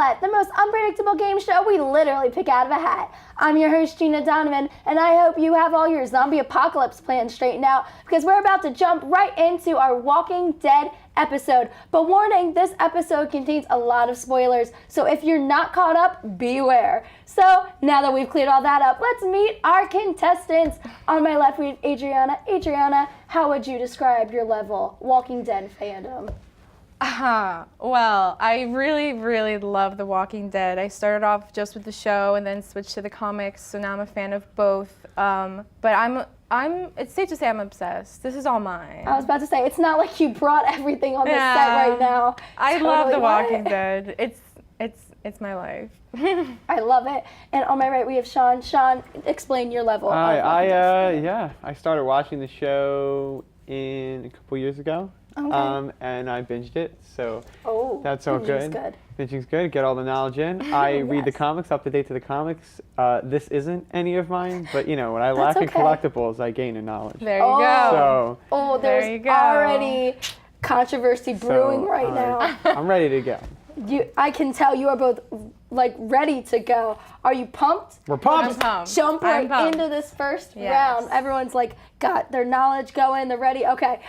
Roulette, the most unpredictable game show we literally pick out of a hat. I'm your host, Gina Donovan, and I hope you have all your zombie apocalypse plans straightened out because we're about to jump right into our Walking Dead episode. But warning, this episode contains a lot of spoilers, so if you're not caught up, beware. So now that we've cleared all that up, let's meet our contestants. On my left, we have Adriana. Adriana, how would you describe your level Walking Dead fandom? Well, I really love The Walking Dead. I started off just with the show and then switched to the comics, so now I'm a fan of both. But it's safe to say I'm obsessed. This is all mine. I was about to say, it's not like you brought everything on the set right now. I love The Walking Dead. It's my life. I love it. And on my right, we have Sean. Sean, explain your level. I started watching the show a couple years ago. Okay. And I binged it, so that's all good. Binging's good. Get all the knowledge in. I read the comics, up to date to the comics. This isn't any of mine, but when I lack in collectibles, I gain in knowledge. There you go. There's already controversy brewing right now. I'm ready to go. I can tell you are both ready to go. Are you pumped? We're pumped. I'm pumped. Jump right into this first round. Everyone's got their knowledge going. They're ready. Okay.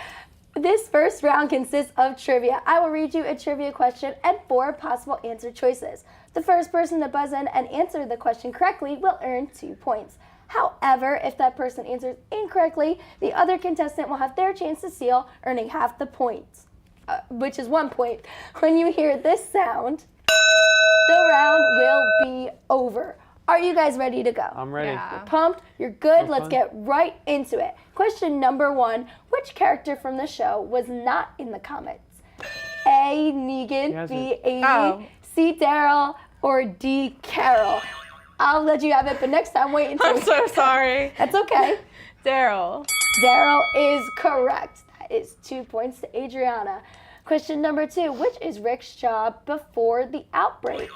This first round consists of trivia. I will read you a trivia question and 4 possible answer choices. The first person to buzz in and answer the question correctly will earn 2 points. However, if that person answers incorrectly, the other contestant will have their chance to steal, earning half the points, which is 1 point. When you hear this sound, the round will be over. Are you guys ready to go? I'm ready. Yeah. You're pumped? You're good? Let's get right into it. Question number 1. Which character from the show was not in the comics? A. Negan, B. Amy, C. Daryl, or D. Carol? I'll let you have it, but next time wait until... I'm so sorry. That's okay. Daryl. Daryl is correct. That is 2 points to Adriana. Question number 2. Which is Rick's job before the outbreak?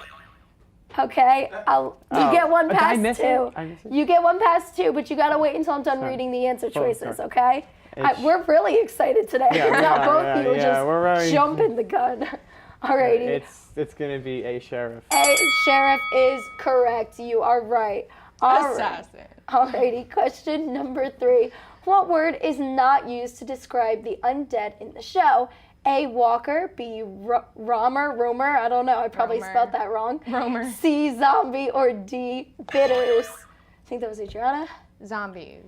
Okay, you get 1 pass 2. You get 1 pass 2, but you gotta wait until I'm done reading the answer choices, okay? We're really excited today. Both of you just jumping the gun. Alrighty. It's gonna be a sheriff. A sheriff is correct. You are right. Assassin. Alrighty, question number 3. What word is not used to describe the undead in the show? A. Walker, B. Romer, I don't know, I probably spelled that wrong. Romer. C. Zombie, or D. Bitters. I think that was Adriana. Zombies.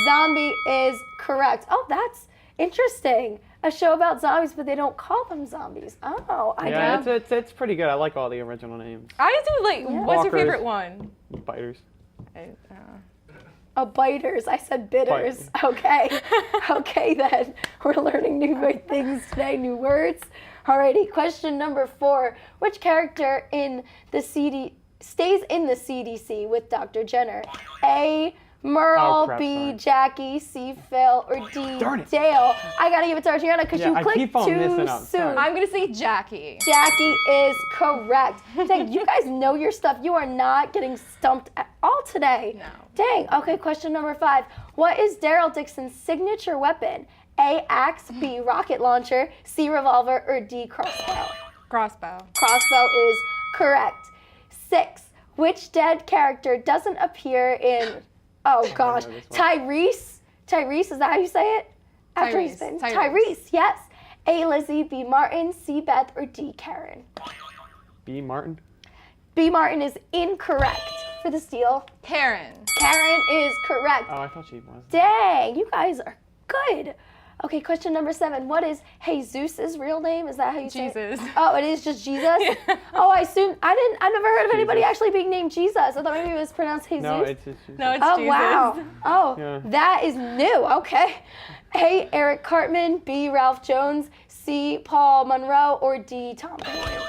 Zombie is correct. Oh, that's interesting. A show about zombies, but they don't call them zombies. Oh, it's pretty good. I like all the original names. I do what's your favorite one? Biters. Biters. I said bitters. Okay. Okay then. We're learning new things today, new words. Alrighty, question number 4. Which character in the stays in the CDC with Dr. Jenner? A. Merle, B. Jackie, C. Phil, or D. Dale? I gotta give it to Adriana because you clicked too soon. I'm gonna say Jackie. Jackie is correct. Dang, you guys know your stuff. You are not getting stumped at all today. No. Dang. Okay, question number 5. What is Daryl Dixon's signature weapon? A. Axe, B. Rocket launcher, C. Revolver, or D. Crossbow? Crossbow. Crossbow is correct. 6. Which dead character doesn't appear in... Oh, gosh. Tyrese? Tyrese, is that how you say it? After he's been. Tyrese, yes. A. Lizzie, B. Martin, C. Beth, or D. Karen? B. Martin? B. Martin is incorrect for the steal. Karen. Karen is correct. Oh, I thought she was. Dang, you guys are good. Okay, question number 7. What is Jesus' real name? Is that how you say it? Jesus. Oh, it is just Jesus? Yeah. Oh, I've never heard of anybody actually being named Jesus. I thought maybe it was pronounced Jesus. No, it's just Jesus. No, it's Jesus. Wow. Oh, that is new. Okay. A. Eric Cartman, B. Ralph Jones, C. Paul Monroe, or D. Tom Hanks?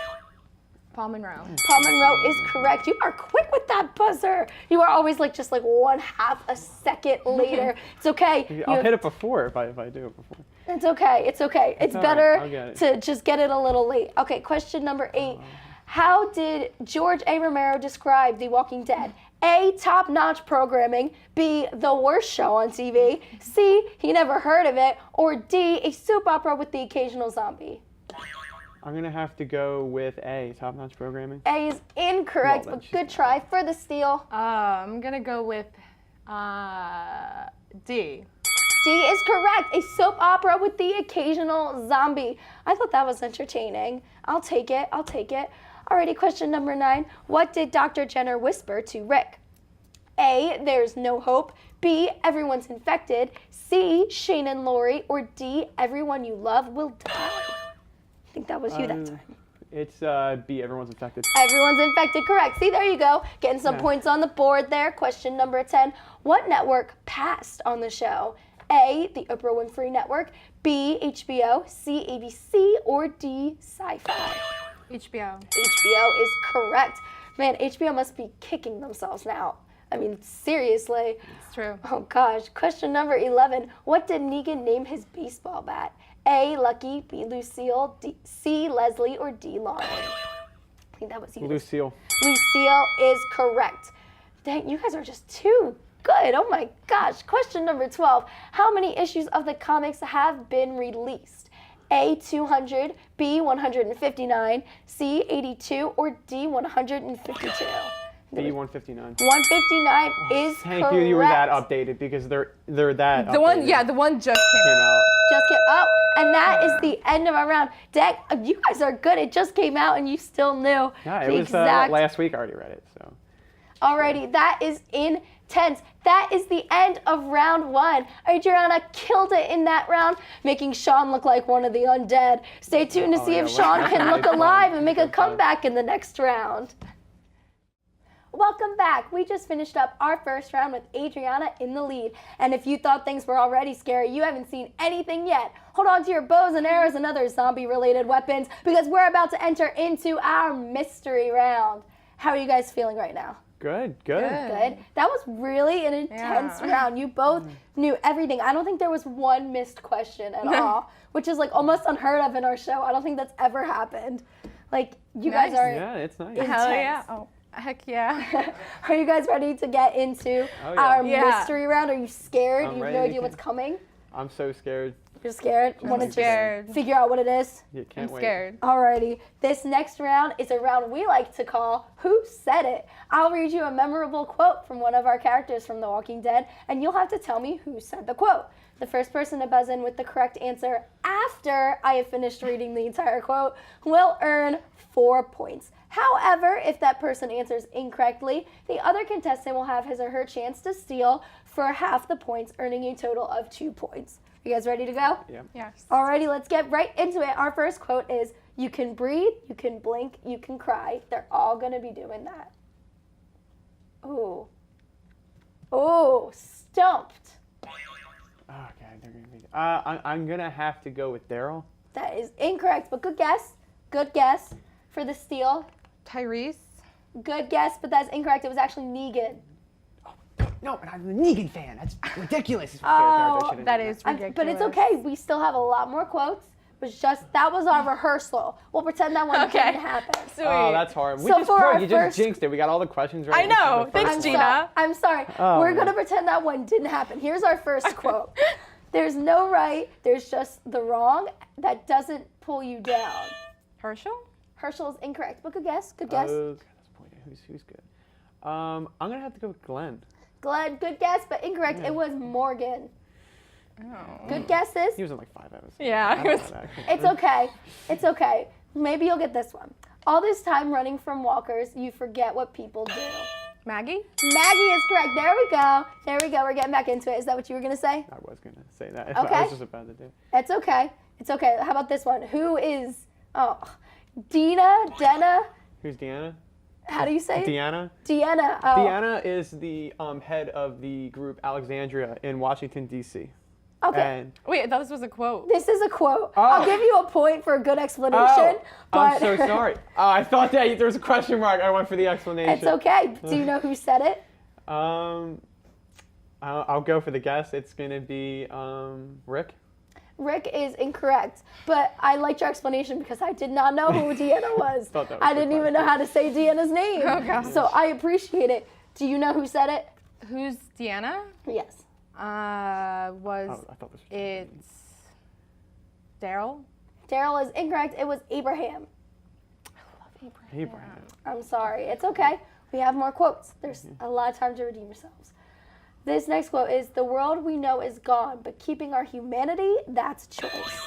Paul Monroe. Paul Monroe is correct. You are quick with that buzzer. You are always just 1/2 a second later. It's okay. I'll hit it before if I do it before. It's okay. It's okay. It's better to just get it a little late. Okay, question number 8. How did George A. Romero describe The Walking Dead? A. Top-notch programming. B. The worst show on TV. C. He never heard of it. Or D. A soap opera with the occasional zombie. I'm gonna have to go with A, top-notch programming. A is incorrect, Well, then but she's good try for the steal. I'm gonna go with D. D is correct. A soap opera with the occasional zombie. I thought that was entertaining. I'll take it. I'll take it. Alrighty, question number 9. What did Dr. Jenner whisper to Rick? A, there's no hope. B, everyone's infected. C, Shane and Lori. Or D, everyone you love will die. I think that was you that time. It's B, everyone's infected. Everyone's infected, correct. See, there you go. Getting some points on the board there. Question number 10. What network passed on the show? A, the Oprah Winfrey Network. B, HBO. C, ABC. Or D, Sci-Fi. HBO. HBO is correct. Man, HBO must be kicking themselves now. I mean, seriously. It's true. Oh gosh. Question number 11. What did Negan name his baseball bat? A, Lucky. B, Lucille. C, Leslie. Or D, Lauren? I think that was you. Lucille. Lucille is correct. Dang, you guys are just too good. Oh my gosh. Question number 12. How many issues of the comics have been released? A, 200. B, 159. C, 82. Or D, 152? B, 159. 159 is correct. Thank you. You were that updated because they're that. The one, updated. the one just came out. Just get up, and that is the end of our round. Dang, you guys are good. It just came out, and you still knew Yeah, it the was exact. last week. I already read it. So. Alrighty, that is intense. That is the end of round 1. Adriana killed it in that round, making Sean look like one of the undead. Stay tuned to see if Sean can look alive and make a comeback in the next round. Welcome back. We just finished up our first round with Adriana in the lead. And if you thought things were already scary, you haven't seen anything yet. Hold on to your bows and arrows and other zombie-related weapons because we're about to enter into our mystery round. How are you guys feeling right now? Good. Good. That was really an intense round. You both knew everything. I don't think there was one missed question at all, which is like almost unheard of in our show. I don't think that's ever happened. Like, you guys are Yeah, it's nice. intense. Hell yeah. Oh, heck yeah. Are you guys ready to get into our mystery round? Are you scared? You have no idea what's coming? I'm so scared. You're scared? Want to scared. just figure out what it is? Yeah, can't I'm wait. scared. Alrighty. This next round is a round we like to call Who Said It? I'll read you a memorable quote from one of our characters from The Walking Dead, and you'll have to tell me who said the quote. The first person to buzz in with the correct answer after I have finished reading the entire quote will earn 4 points. However, if that person answers incorrectly, the other contestant will have his or her chance to steal for half the points, earning a total of 2 points. You guys ready to go? Yeah. Yes. Alrighty, let's get right into it. Our first quote is, you can breathe, you can blink, you can cry. They're all gonna be doing that. Ooh. Ooh, stumped. Okay, they're gonna be. I'm gonna have to go with Daryl. That is incorrect, but good guess. Good guess for the steal. Tyrese. Good guess, but that's incorrect. It was actually Negan. No, but I'm a Negan fan. That's ridiculous. That is ridiculous. But it's okay. We still have a lot more quotes. That was our rehearsal. We'll pretend that one didn't happen. Sweet. Oh, that's hard. So You just jinxed it. We got all the questions right. I know. This is the Thanks, first Gina. I'm sorry. Oh, We're man. going to pretend that one didn't happen. Here's our first quote. There's no right. There's just the wrong. That doesn't pull you down. Herschel? Herschel is incorrect, but good guess. Good guess. Okay, who's good? I'm gonna have to go with Glenn. Glenn, good guess, but incorrect. It was Morgan. Oh. Good guesses. He was in like 5 episodes. Yeah. I don't know that. It's okay. It's okay. Maybe you'll get this one. All this time running from walkers, you forget what people do. Maggie? Maggie is correct. There we go. There we go. We're getting back into it. Is that what you were going to say? I was gonna say that. Okay. I was just about to do. It's okay. It's okay. How about this one? Who is, Denna? Who's Deanna? How do you say it? Deanna. Deanna. Oh. Deanna is the head of the group Alexandria in Washington D.C. Okay. And Wait, I thought this was a quote. This is a quote. Oh. I'll give you a point for a good explanation. But I'm so sorry. I thought that there was a question mark. I went for the explanation. It's okay. Do you know who said it? I'll go for the guess. It's gonna be Rick. Rick is incorrect, but I liked your explanation because I did not know who Deanna was. Thought that was I didn't pretty even know how to say Deanna's name. Oh, gosh. So I appreciate it. Do you know who said it? Who's Deanna? Yes. Was Oh, I thought this was. it Daryl? Daryl is incorrect. It was Abraham. Abraham. I'm sorry. It's okay. We have more quotes. There's a lot of time to redeem yourselves. This next quote is, the world we know is gone, but keeping our humanity, that's a choice.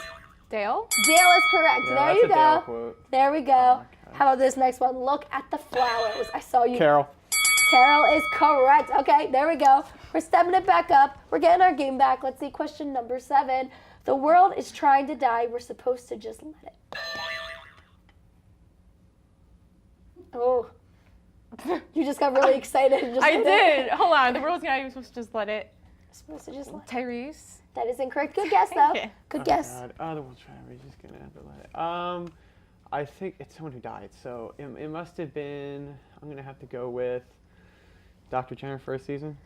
Dale? Dale is correct. Yeah, there that's you a Dale go. quote. There we go. Oh How about this next one? Look at the flowers. I saw you. Carol. Carol is correct. Okay, there we go. We're stepping it back up. We're getting our game back. Let's see question number 7. The world is trying to die. We're supposed to just let it. Oh. You just got really excited. And just I let did. It. Hold on. The world's gonna be supposed to just let it. Supposed to just let it. Tyrese. That is incorrect. Good guess, though. Okay. Good guess. God. Oh, the one's trying. We're just gonna have to let it. I think it's someone who died. So it must have been. I'm gonna have to go with Dr. Jenner first season.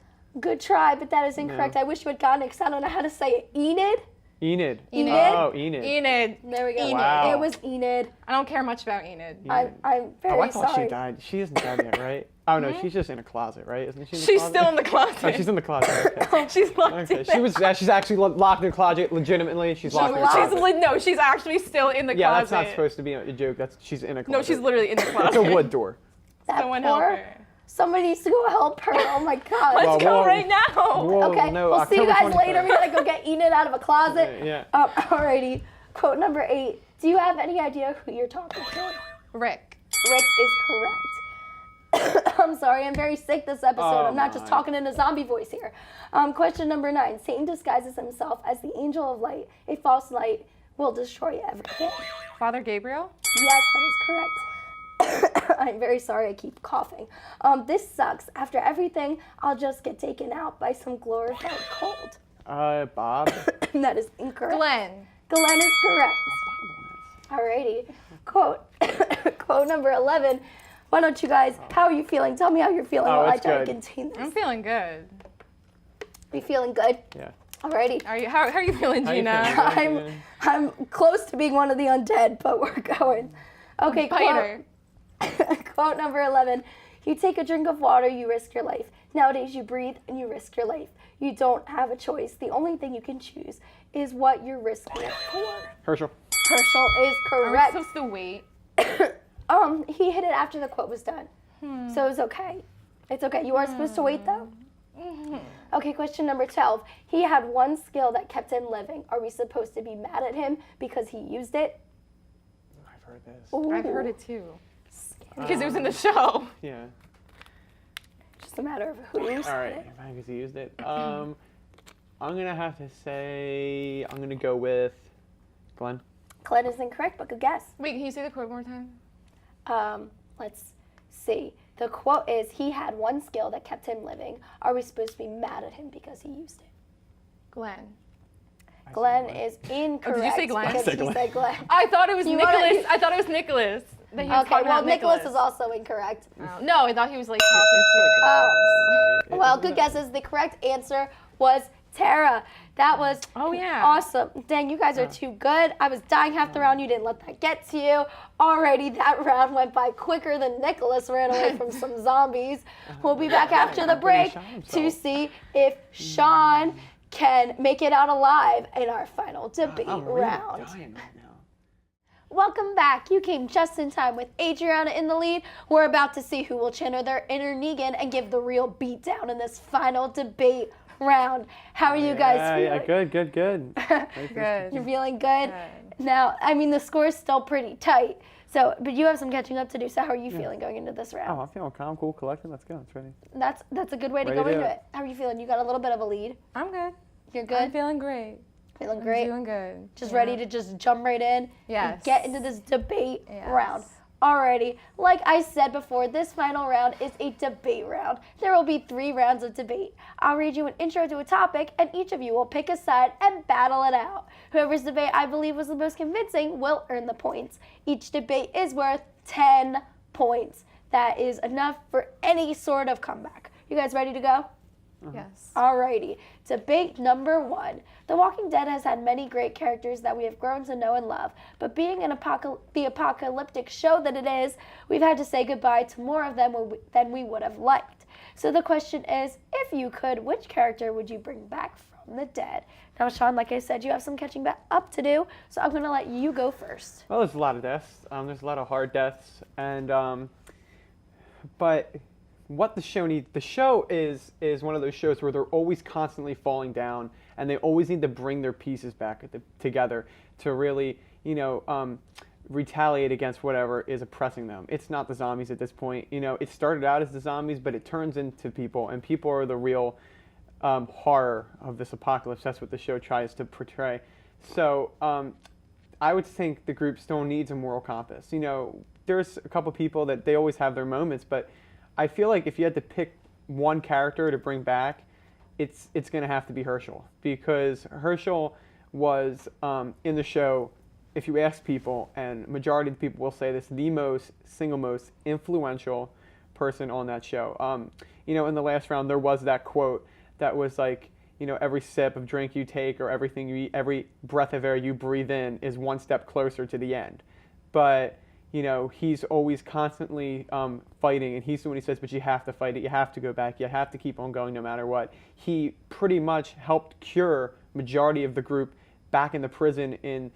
Good try, but that is incorrect. No. I wish you had gotten it because I don't know how to say it. Enid? Enid. Enid? Oh, Enid. Enid. There we go. Enid. Wow. It was Enid. I don't care much about Enid. Enid. I'm very Oh, I thought sorry. she died. She isn't dead yet, right? Oh no, she's just in a closet, right? Isn't she? In the She's closet? still in the closet. Oh, she's in the closet. Okay. She's locked Okay. in there. She's actually locked in the closet. Legitimately, she's locked in the locked. closet. She's actually still in the Yeah, closet. that's not supposed to be a joke. She's in a closet. No, she's literally in the closet. It's a wood door. That Someone help poor- her. Somebody needs to go help her. Oh my God. Let's Well, go whoa. right now. Whoa, Okay, no, we'll see you October guys later. 23rd. We gotta go get Enid out of a closet. Yeah. Alrighty. Quote number 8. Do you have any idea who you're talking to? Rick. Rick is correct. I'm sorry, I'm very sick this episode. Oh, I'm not just my. talking in a zombie voice here. Question number 9. Satan disguises himself as the angel of light. A false light will destroy everything. Father Gabriel. Yes, that is correct. I'm very sorry I keep coughing. This sucks. After everything, I'll just get taken out by some glorified cold. Bob. That is incorrect. Glenn. Glenn is correct. Alrighty. Quote number 11. Why don't you guys, how are you feeling? Tell me how you're feeling while I it's try to good. contain I'm this. feeling good. Are you feeling good? Yeah. Alrighty. Are you? How are you feeling, How you Gina? feeling? I'm close to being one of the undead, but we're going. Okay, Biter. Quote number 11. You take a drink of water, you risk your life. Nowadays you breathe and you risk your life. You don't have a choice. The only thing you can choose is what you're risking it for. Herschel. Herschel is Are we correct. supposed to wait? He hit it after the quote was done. So it's okay. It's okay. You are supposed to wait though. Okay, question number 12. He had one skill that kept him living. Are we supposed to be mad at him because he used it? I've heard this. Ooh. I've heard it too. Because it was in the show. Yeah. Just a matter of who used All right. it. If I he used it. I'm gonna have to say I'm gonna go with Glenn. Glenn is incorrect, but good guess. Wait, can you say the quote one more time? Let's see. The quote is, he had one skill that kept him living. Are we supposed to be mad at him because he used it? Glenn. Glenn is incorrect. say Glenn? Because I said he said Glenn. I thought it was You Nicholas. wanna- I thought it was Nicholas. That he was Okay, talking well, about Nicholas is also incorrect. No, I thought he was like talking Well, good guesses. The correct answer was Tara. That was Oh, yeah. awesome. Dang, you guys are too good. I was dying half the round. You didn't let that get to you. Alrighty, that round went by quicker than Nicholas ran away from some zombies. We'll be back after the break to see if Sean can make it out alive in our final debate I'm really round. dying right now. Welcome back. You came just in time with Adriana in the lead. We're about to see who will channel their inner Negan and give the real beat down in this final debate round. How are you guys feeling? Yeah, good. Good. You're feeling good? Now, I mean, the score is still pretty tight. So, but you have some catching up to do. So how are you feeling going into this round? Oh, I'm feeling calm, cool, collected. Let's go. It's ready. That's a good way to Ready go to into do it. it. How are you feeling? You got a little bit of a lead. I'm good. You're I'm good? feeling great. Feeling great? I'm doing good. Just Yeah. ready to just jump right in and Yes. get into this debate Yes. round. Alrighty, like I said before, this final round is a debate round. There will be 3 rounds of debate. I'll read you an intro to a topic, and each of you will pick a side and battle it out. Whoever's debate I believe was the most convincing will earn the points. Each debate is worth 10 points. That is enough for any sort of comeback. You guys ready to go? Yes. Alrighty, debate number 1. The Walking Dead has had many great characters that we have grown to know and love, but being the apocalyptic show that it is, we've had to say goodbye to more of them than we would have liked. So the question is, if you could, which character would you bring back from the dead? Now, Sean, like I said, you have some catching up to do, so I'm going to let you go first. Well, there's a lot of deaths. There's a lot of hard deaths, and but what the show is one of those shows where they're always constantly falling down, and they always need to bring their pieces back together to really, retaliate against whatever is oppressing them. It's not the zombies at this point. It started out as the zombies, but it turns into people, and people are the real horror of this apocalypse. That's what the show tries to portray. So I would think the group still needs a moral compass. There's a couple people that they always have their moments, but I feel like if you had to pick one character to bring back, it's going to have to be Herschel, because Herschel was in the show, if you ask people, and majority of the people will say this, the single most influential person on that show. In the last round, there was that quote that was like, every sip of drink you take or everything you eat, every breath of air you breathe in is one step closer to the end. But, he's always constantly fighting, and he's the one who says, but you have to fight it, you have to go back, you have to keep on going no matter what. He pretty much helped cure majority of the group back in the prison in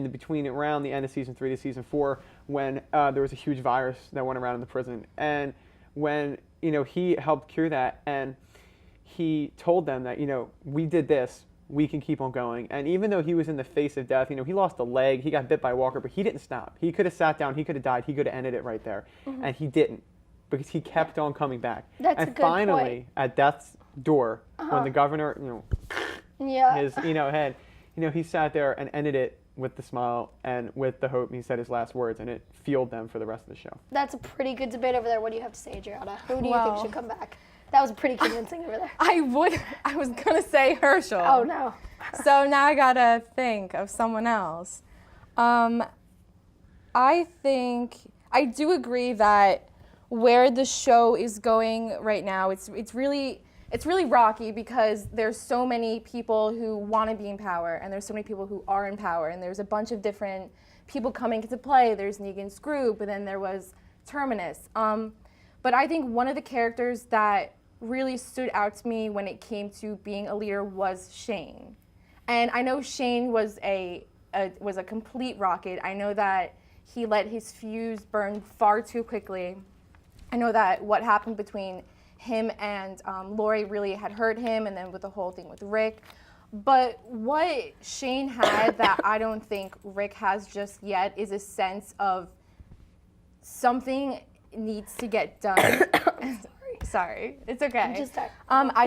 between around the end of season 3 to season 4, when there was a huge virus that went around in the prison. And when, he helped cure that, and he told them that, we did this, we can keep on going. And even though he was in the face of death, he lost a leg, he got bit by a walker, but he didn't stop. He could have sat down, he could have died, he could have ended it right there. Mm-hmm. And he didn't, because he kept on coming back. That's and a good finally, point. At death's door, when the governor, his, head, he sat there and ended it with the smile and with the hope, and he said his last words, and it fueled them for the rest of the show. That's a pretty good debate over there. What do you have to say, Adriana? Who do you think should come back? That was pretty convincing over there. I was going to say Herschel. Oh, no. So now I got to think of someone else. I do agree that where the show is going right now, it's really rocky, because there's so many people who want to be in power, and there's so many people who are in power, and there's a bunch of different people coming into play. There's Negan's group, and then there was Terminus. But I think one of the characters that really stood out to me when it came to being a leader was Shane. And I know Shane was a complete rocket. I know that he let his fuse burn far too quickly. I know that what happened between him and Lori really had hurt him, and then with the whole thing with Rick. But what Shane had that I don't think Rick has just yet is a sense of something needs to get done. Sorry, it's okay. I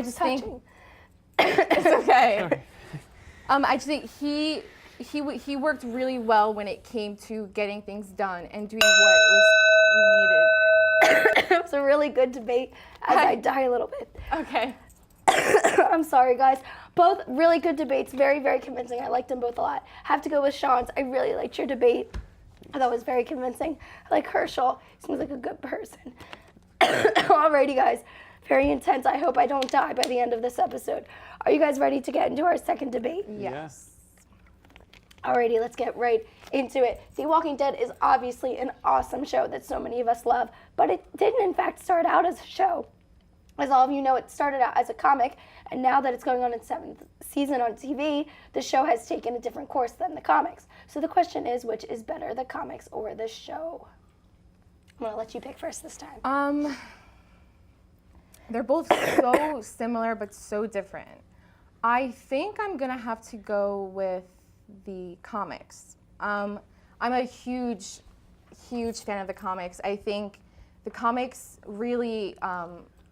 just think it's okay. I just think he worked really well when it came to getting things done and doing what was needed. It was a really good debate as I die a little bit. Okay. I'm sorry, guys. Both really good debates, very, very convincing. I liked them both a lot. Have to go with Sean's. I really liked your debate. I thought it was very convincing. I like Herschel. He seems like a good person. Alrighty, guys. Very intense. I hope I don't die by the end of this episode. Are you guys ready to get into our second debate? Yes. Alrighty, let's get right into it. The Walking Dead is obviously an awesome show that so many of us love, but it didn't in fact start out as a show. As all of you know, it started out as a comic, and now that it's going on its 7th season on TV, the show has taken a different course than the comics. So the question is, which is better, the comics or the show? I'm gonna let you pick first this time. They're both so similar but so different. I think I'm gonna have to go with the comics. I'm a huge fan of the comics. I think the comics really,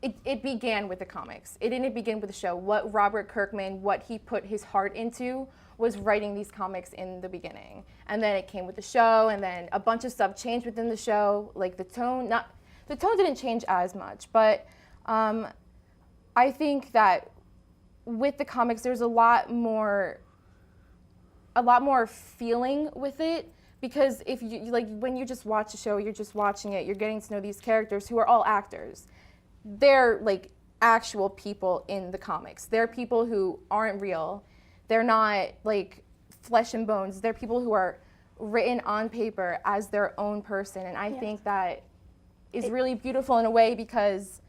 it began with the comics. It didn't begin with the show. What Robert Kirkman, what he put his heart into was writing these comics in the beginning. And then it came with the show, and then a bunch of stuff changed within the show, like the tone didn't change as much, but I think that with the comics, there's a lot more feeling with it, because if you when you just watch a show, you're just watching it, you're getting to know these characters who are all actors. They're like actual people in the comics. They're people who aren't real. They're not like flesh and bones. They're people who are written on paper as their own person, and I think that is really beautiful in a way, because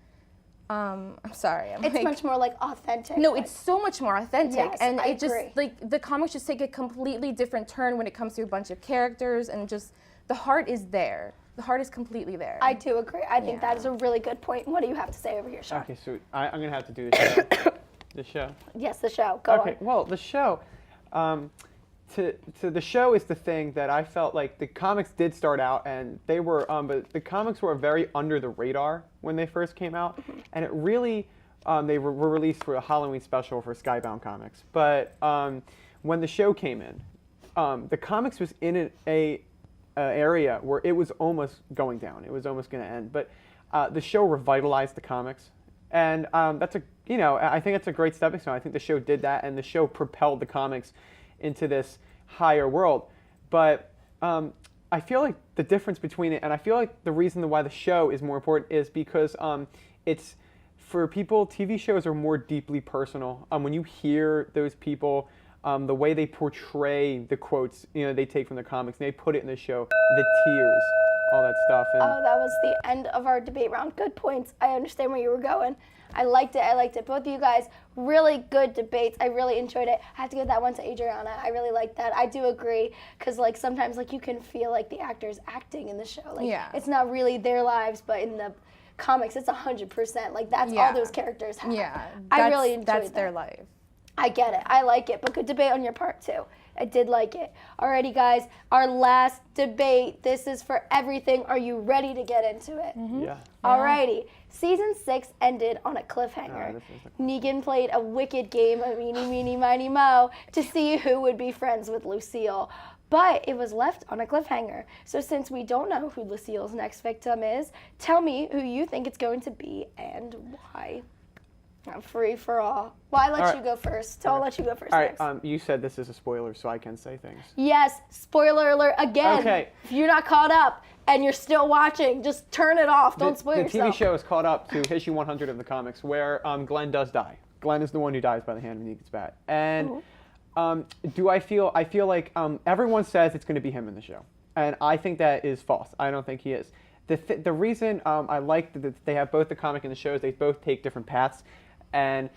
I'm sorry. It's much more like authentic. No, it's so much more authentic, Yes, and I it just agree. like the comics just take a completely different turn when it comes to a bunch of characters, and just the heart is there. The heart is completely there. I do agree. I think Yeah. that is a really good point. What do you have to say over here, Sean? Okay, so I'm going to have to do the show. The show. Yes, the show. Go Okay, well, the show, to the show is the thing that I felt like the comics did start out, and they were, but the comics were very under the radar when they first came out, and it really, they were released for a Halloween special for Skybound Comics. But when the show came in, the comics was in a area where it was almost going down. It was almost going to end. But the show revitalized the comics, and that's I think that's a great stepping stone. I think the show did that, and the show propelled the comics into this higher world. But I feel like the difference between it, and I feel like the reason why the show is more important is because it's for people. TV shows are more deeply personal. When you hear those people. The way they portray the quotes, they take from the comics, and they put it in the show, the tears, all that stuff. And Oh, that was the end of our debate round. Good points. I understand where you were going. I liked it. Both of you guys, really good debates. I really enjoyed it. I have to give that one to Adriana. I really liked that. I do agree, because sometimes you can feel like the actors acting in the show. It's not really their lives, but in the comics, it's 100%. That's all those characters have. Yeah, I really enjoyed that's that. their life. I get it. I like it, but good debate on your part too. I did like it. Alrighty, guys, our last debate. This is for everything. Are you ready to get into it? yeah. Alrighty. Season 6 ended on a cliffhanger. this is Negan played a wicked game of meeny, meeny, miny, mo to see who would be friends with Lucille. But it was left on a cliffhanger. So since we don't know who Lucille's next victim is, tell me who you think it's going to be and why. Free for all. Well, I let you go first. I'll let you go first. All next. right, you said this is a spoiler, so I can say things. Yes, spoiler alert again. Okay. If you're not caught up and you're still watching, just turn it off. Don't spoil the yourself. TV show is caught up to issue 100 of the comics, where Glenn does die. Glenn is the one who dies by the hand of Negan's bat. And I feel like everyone says it's going to be him in the show, and I think that is false. I don't think he is. The reason I like that they have both the comic and the show is they both take different paths. And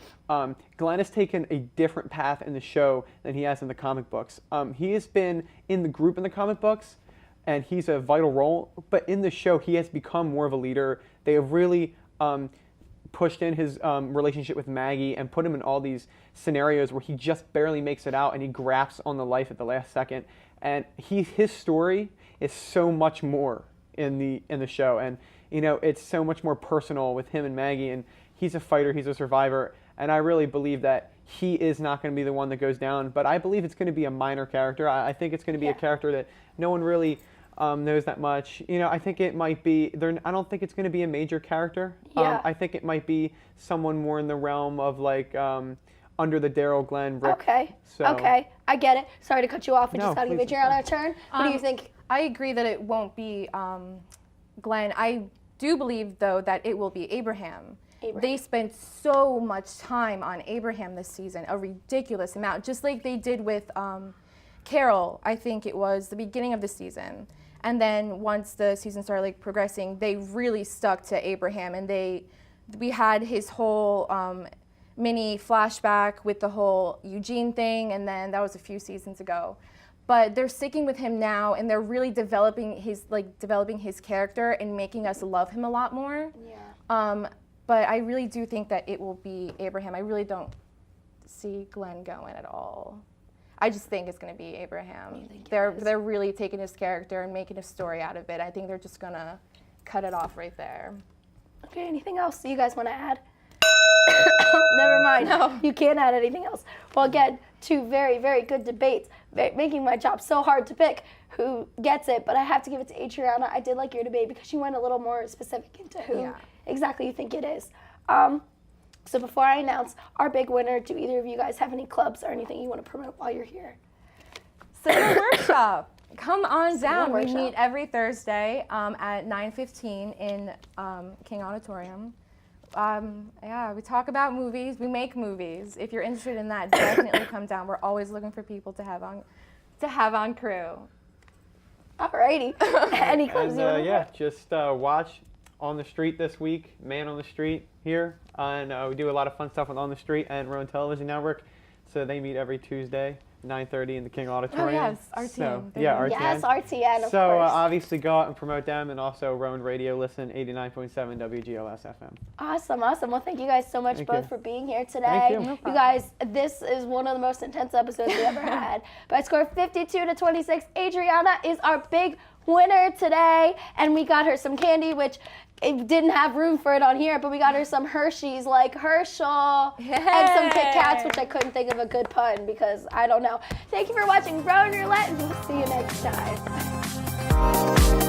Glenn has taken a different path in the show than he has in the comic books. He has been in the group in the comic books, and he's a vital role. But in the show, he has become more of a leader. They have really pushed in his relationship with Maggie and put him in all these scenarios where he just barely makes it out, and he grasps on the life at the last second. And his story is so much more in the show, and it's so much more personal with him and Maggie. And he's a fighter, he's a survivor, and I really believe that he is not going to be the one that goes down, but I believe it's going to be a minor character. I think it's going to be a character that no one really knows that much. I think it might be, I don't think it's going to be a major character. Yeah. I think it might be someone more in the realm of under the Daryl, Glenn, Rick. Okay. So, Okay. I get it. Sorry to cut you off. We No, just got to give please, Adriana a turn. What do you think? I agree that it won't be Glenn. I do believe, though, that it will be Abraham. They spent so much time on Abraham this season, a ridiculous amount, just like they did with Carol. I think it was the beginning of the season. And then once the season started progressing, they really stuck to Abraham, and we had his whole mini flashback with the whole Eugene thing, and then that was a few seasons ago. But they're sticking with him now, and they're really developing his character and making us love him a lot more. Yeah. But I really do think that it will be Abraham. I really don't see Glenn going at all. I just think it's going to be Abraham. They're really taking his character and making a story out of it. I think they're just going to cut it off right there. Okay, anything else you guys want to add? Never mind. No. You can't add anything else. Well, again, two very, very good debates, making my job so hard to pick who gets it, but I have to give it to Adriana. I did like your debate because you went a little more specific into who exactly you think it is. So before I announce our big winner, do either of you guys have any clubs or anything you want to promote while you're here? Cinema Workshop. Come on down. We Workshop. meet every Thursday at 9:15 in King Auditorium. We talk about movies. We make movies. If you're interested in that, definitely come down. We're always looking for people to have on crew. Alrighty. Any clubs And you want to just watch On the Street this week, Man on the Street here. And we do a lot of fun stuff with On the Street and Rowan Television Network. So they meet every Tuesday, 9:30 in the King Auditorium. Oh, yes, RTN. So, yeah, RTN. Yes, RTN, of so course. obviously go out and promote them, and also Rowan Radio, listen, 89.7 WGLS FM. Awesome. Well, thank you guys so much Thank both you. for being here today. Thank you. You guys, this is one of the most intense episodes we ever had. By a score of 52-26, Adriana is our big winner today, and we got her some candy, which it didn't have room for it on here, but we got her some Hershey's like Herschel and some Kit Kats, which I couldn't think of a good pun because I don't know. Thank you for watching Rowan Roulette, and we'll see you next time.